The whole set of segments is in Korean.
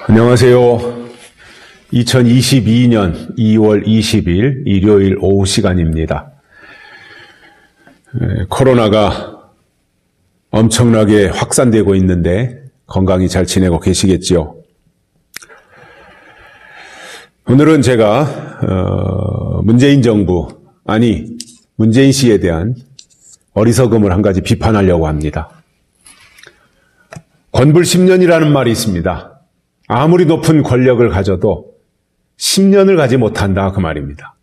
안녕하세요. 2022년 2월 20일 일요일 오후 시간입니다. 코로나가 엄청나게 확산되고 있는데 건강히 잘 지내고 계시겠죠? 오늘은 제가 문재인 정부, 문재인 씨에 대한 어리석음을 한 가지 비판하려고 합니다. 권불 10년이라는 말이 있습니다. 아무리 높은 권력을 가져도 10년을 가지 못한다, 그 말입니다.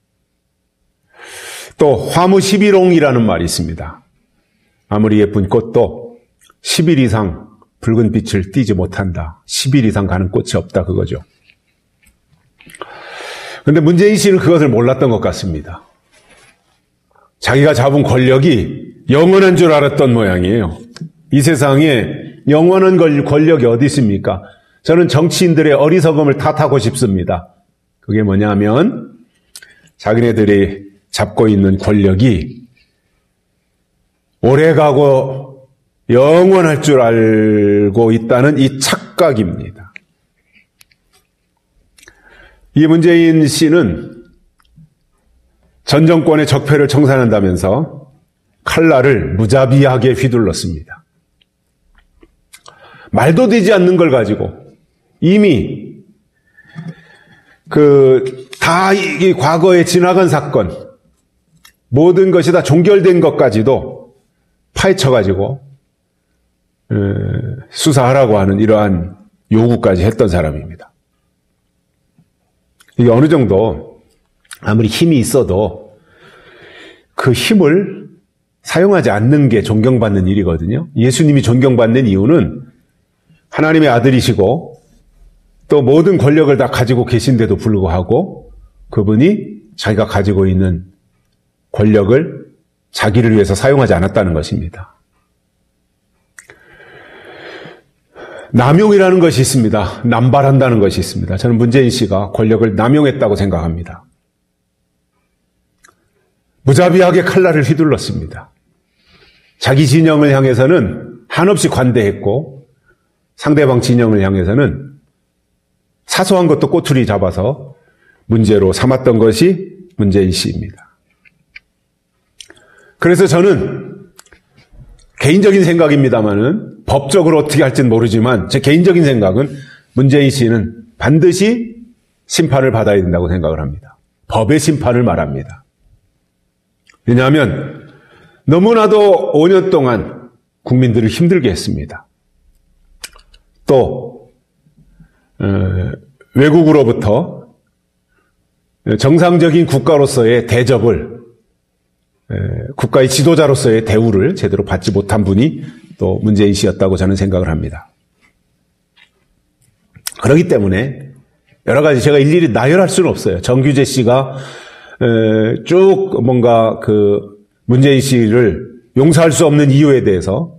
또 화무 11홍이라는 말이 있습니다. 아무리 예쁜 꽃도 10일 이상 붉은 빛을 띠지 못한다. 10일 이상 가는 꽃이 없다, 그거죠. 그런데 문재인 씨는 그것을 몰랐던 것 같습니다. 자기가 잡은 권력이 영원한 줄 알았던 모양이에요. 이 세상에 영원한 권력이 어디 있습니까? 저는 정치인들의 어리석음을 탓하고 싶습니다. 그게 뭐냐면 자기네들이 잡고 있는 권력이 오래가고 영원할 줄 알고 있다는 이 착각입니다. 이 문재인 씨는 전 정권의 적폐를 청산한다면서 칼날을 무자비하게 휘둘렀습니다. 말도 되지 않는 걸 가지고 이미 이 과거에 지나간 사건, 모든 것이 다 종결된 것까지도 파헤쳐가지고 수사하라고 하는 이러한 요구까지 했던 사람입니다. 이게 어느 정도 아무리 힘이 있어도 그 힘을 사용하지 않는 게 존경받는 일이거든요. 예수님이 존경받는 이유는 하나님의 아들이시고 또 모든 권력을 다 가지고 계신데도 불구하고 그분이 자기가 가지고 있는 권력을 자기를 위해서 사용하지 않았다는 것입니다. 남용이라는 것이 있습니다. 남발한다는 것이 있습니다. 저는 문재인 씨가 권력을 남용했다고 생각합니다. 무자비하게 칼날을 휘둘렀습니다. 자기 진영을 향해서는 한없이 관대했고 상대방 진영을 향해서는 사소한 것도 꼬투리 잡아서 문제로 삼았던 것이 문재인 씨입니다. 그래서 저는 개인적인 생각입니다만은 법적으로 어떻게 할지는 모르지만 제 개인적인 생각은 문재인 씨는 반드시 심판을 받아야 된다고 생각을 합니다. 법의 심판을 말합니다. 왜냐하면 너무나도 5년 동안 국민들을 힘들게 했습니다. 또 외국으로부터 정상적인 국가로서의 대접을, 국가의 지도자로서의 대우를 제대로 받지 못한 분이 또 문재인 씨였다고 저는 생각을 합니다. 그렇기 때문에 여러 가지 제가 일일이 나열할 수는 없어요. 정규재 씨가 쭉 뭔가 문재인 씨를 용서할 수 없는 이유에 대해서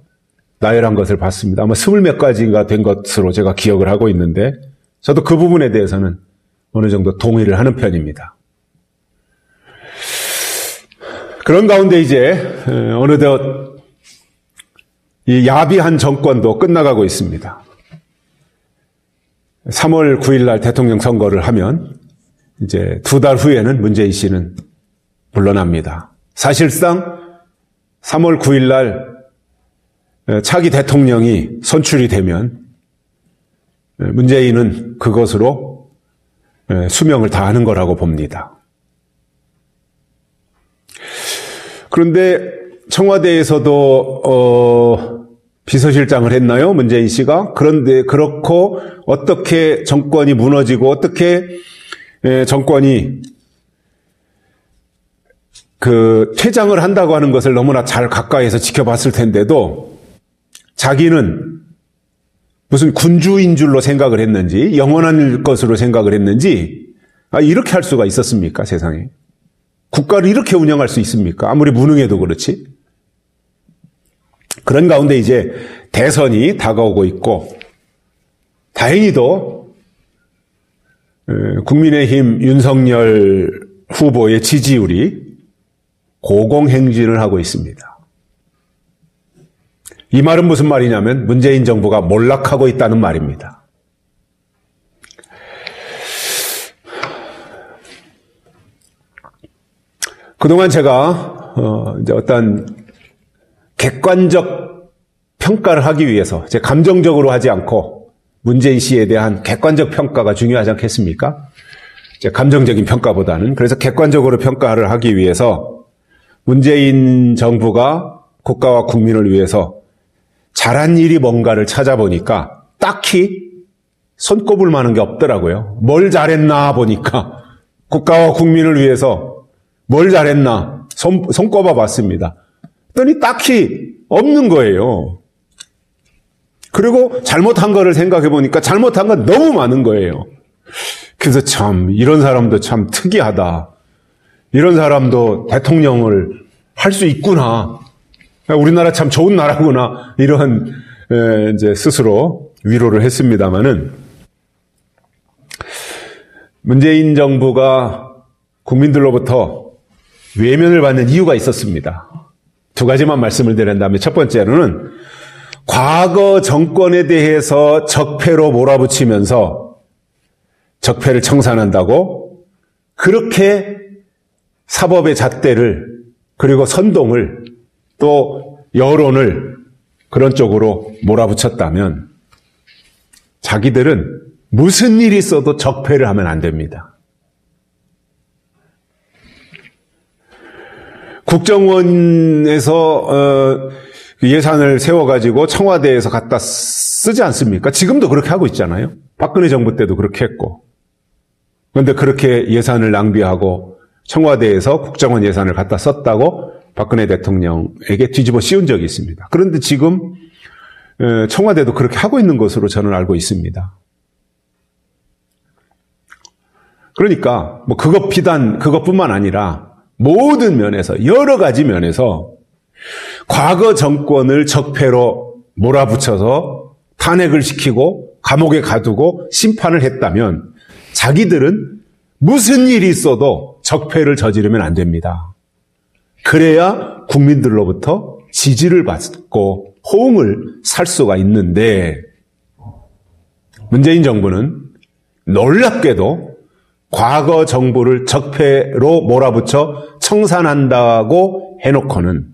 나열한 것을 봤습니다. 아마 20몇 가지가 된 것으로 제가 기억을 하고 있는데 저도 그 부분에 대해서는 어느 정도 동의를 하는 편입니다. 그런 가운데 이제 어느덧 이 야비한 정권도 끝나가고 있습니다. 3월 9일 날 대통령 선거를 하면 이제 2달 후에는 문재인 씨는 물러납니다. 사실상 3월 9일 날 차기 대통령이 선출이 되면 문재인은 그것으로 수명을 다하는 거라고 봅니다. 그런데 청와대에서도 비서실장을 했나요? 문재인 씨가? 그런데 그렇고 어떻게 정권이 무너지고 어떻게 정권이 퇴장을 한다고 하는 것을 너무나 잘 가까이에서 지켜봤을 텐데도 자기는 무슨 군주인 줄로 생각을 했는지 영원한 것으로 생각을 했는지 이렇게 할 수가 있었습니까? 세상에. 국가를 이렇게 운영할 수 있습니까? 아무리 무능해도 그렇지. 그런 가운데 이제 대선이 다가오고 있고 다행히도 국민의힘 윤석열 후보의 지지율이 고공행진을 하고 있습니다. 이 말은 무슨 말이냐면 문재인 정부가 몰락하고 있다는 말입니다. 그동안 제가 이제 어떤 객관적 평가를 하기 위해서 제 감정적으로 하지 않고 문재인 씨에 대한 객관적 평가가 중요하지 않겠습니까? 제 감정적인 평가보다는. 그래서 객관적으로 평가를 하기 위해서 문재인 정부가 국가와 국민을 위해서 잘한 일이 뭔가를 찾아보니까 딱히 손꼽을 만한 게 없더라고요. 뭘 잘했나 보니까 국가와 국민을 위해서 뭘 잘했나 손꼽아 봤습니다. 그랬더니 딱히 없는 거예요. 그리고 잘못한 거를 생각해 보니까 잘못한 건 너무 많은 거예요. 그래서 참 이런 사람도 참 특이하다. 이런 사람도 대통령을 할 수 있구나. 우리나라 참 좋은 나라구나. 이런 이제 스스로 위로를 했습니다마는 문재인 정부가 국민들로부터 외면을 받는 이유가 있었습니다. 두 가지만 말씀을 드린다면 첫 번째로는 과거 정권에 대해서 적폐로 몰아붙이면서 적폐를 청산한다고 그렇게 사법의 잣대를 그리고 선동을 또 여론을 그런 쪽으로 몰아붙였다면 자기들은 무슨 일이 있어도 적폐를 하면 안 됩니다. 국정원에서 예산을 세워가지고 청와대에서 갖다 쓰지 않습니까? 지금도 그렇게 하고 있잖아요. 박근혜 정부 때도 그렇게 했고. 그런데 그렇게 예산을 낭비하고 청와대에서 국정원 예산을 갖다 썼다고 박근혜 대통령에게 뒤집어 씌운 적이 있습니다. 그런데 지금 청와대도 그렇게 하고 있는 것으로 저는 알고 있습니다. 그러니까 뭐 그것뿐만 아니라 모든 면에서 여러 가지 면에서 과거 정권을 적폐로 몰아붙여서 탄핵을 시키고 감옥에 가두고 심판을 했다면 자기들은 무슨 일이 있어도 적폐를 저지르면 안 됩니다. 그래야 국민들로부터 지지를 받고 호응을 살 수가 있는데 문재인 정부는 놀랍게도 과거 정부를 적폐로 몰아붙여 청산한다고 해놓고는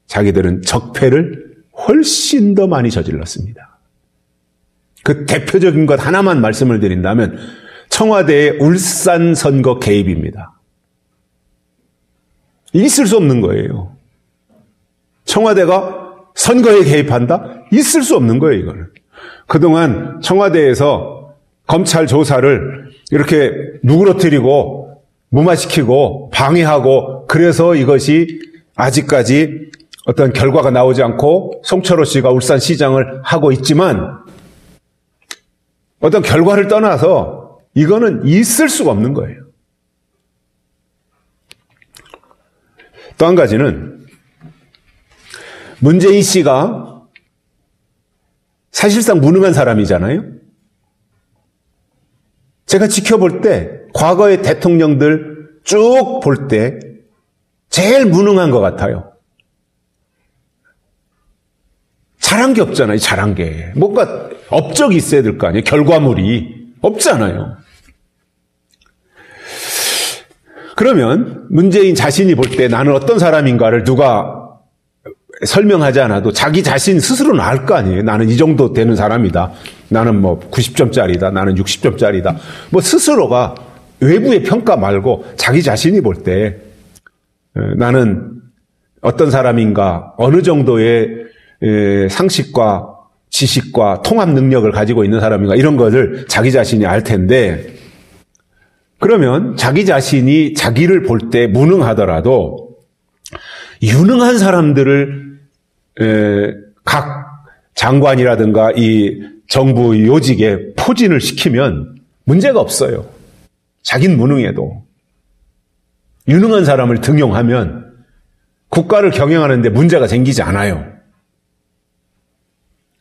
자기들은 적폐를 훨씬 더 많이 저질렀습니다. 그 대표적인 것 하나만 말씀을 드린다면 청와대의 울산 선거 개입입니다. 있을 수 없는 거예요. 청와대가 선거에 개입한다? 있을 수 없는 거예요, 이거는. 그동안 청와대에서 검찰 조사를 이렇게 누그러뜨리고 무마시키고 방해하고 그래서 이것이 아직까지 어떤 결과가 나오지 않고 송철호 씨가 울산시장을 하고 있지만 어떤 결과를 떠나서 이거는 있을 수가 없는 거예요. 또 한 가지는 문재인 씨가 사실상 무능한 사람이잖아요. 제가 지켜볼 때 과거의 대통령들 쭉 볼 때 제일 무능한 것 같아요. 잘한 게 없잖아요. 잘한 게. 뭔가 업적이 있어야 될 거 아니에요. 결과물이 없잖아요. 그러면 문재인 자신이 볼 때 나는 어떤 사람인가를 누가 설명하지 않아도 자기 자신 스스로는 알 거 아니에요. 나는 이 정도 되는 사람이다. 나는 뭐 90점짜리다. 나는 60점짜리다. 뭐 스스로가 외부의 평가 말고 자기 자신이 볼 때 나는 어떤 사람인가 어느 정도의 상식과 지식과 통합 능력을 가지고 있는 사람인가 이런 것을 자기 자신이 알 텐데 그러면 자기 자신이 자기를 볼 때 무능하더라도 유능한 사람들을 각 장관이라든가 이 정부 요직에 포진을 시키면 문제가 없어요. 자긴 무능해도. 유능한 사람을 등용하면 국가를 경영하는데 문제가 생기지 않아요.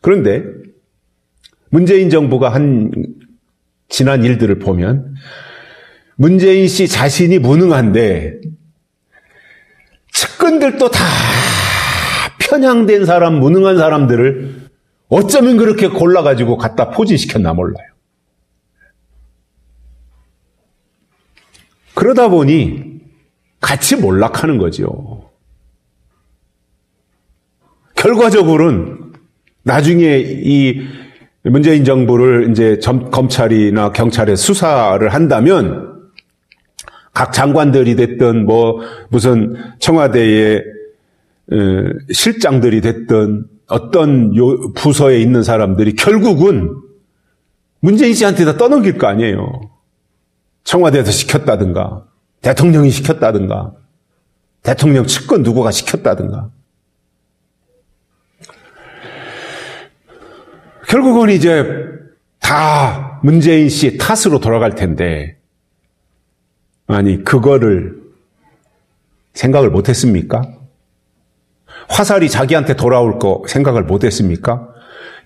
그런데 문재인 정부가 한 지난 일들을 보면 문재인 씨 자신이 무능한데 측근들도 다 편향된 사람, 무능한 사람들을 어쩌면 그렇게 골라가지고 갖다 포진시켰나 몰라요. 그러다 보니 같이 몰락하는 거죠. 결과적으로는 나중에 이 문재인 정부를 이제 검찰이나 경찰에 수사를 한다면 각 장관들이 됐든 무슨 청와대의 실장들이 됐든 어떤 부서에 있는 사람들이 결국은 문재인 씨한테 다 떠넘길 거 아니에요. 청와대에서 시켰다든가 대통령이 시켰다든가 대통령 측근 누구가 시켰다든가. 결국은 이제 다 문재인 씨 탓으로 돌아갈 텐데, 아니 그거를 생각을 못했습니까? 화살이 자기한테 돌아올 거 생각을 못했습니까?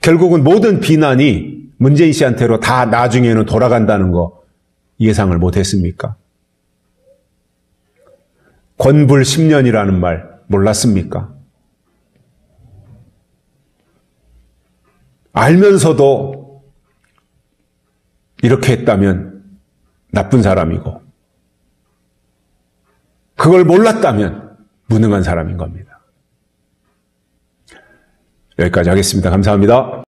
결국은 모든 비난이 문재인 씨한테로 다 나중에는 돌아간다는 거 예상을 못했습니까? 권불 10년이라는 말 몰랐습니까? 알면서도 이렇게 했다면 나쁜 사람이고, 그걸 몰랐다면 무능한 사람인 겁니다. 여기까지 하겠습니다. 감사합니다.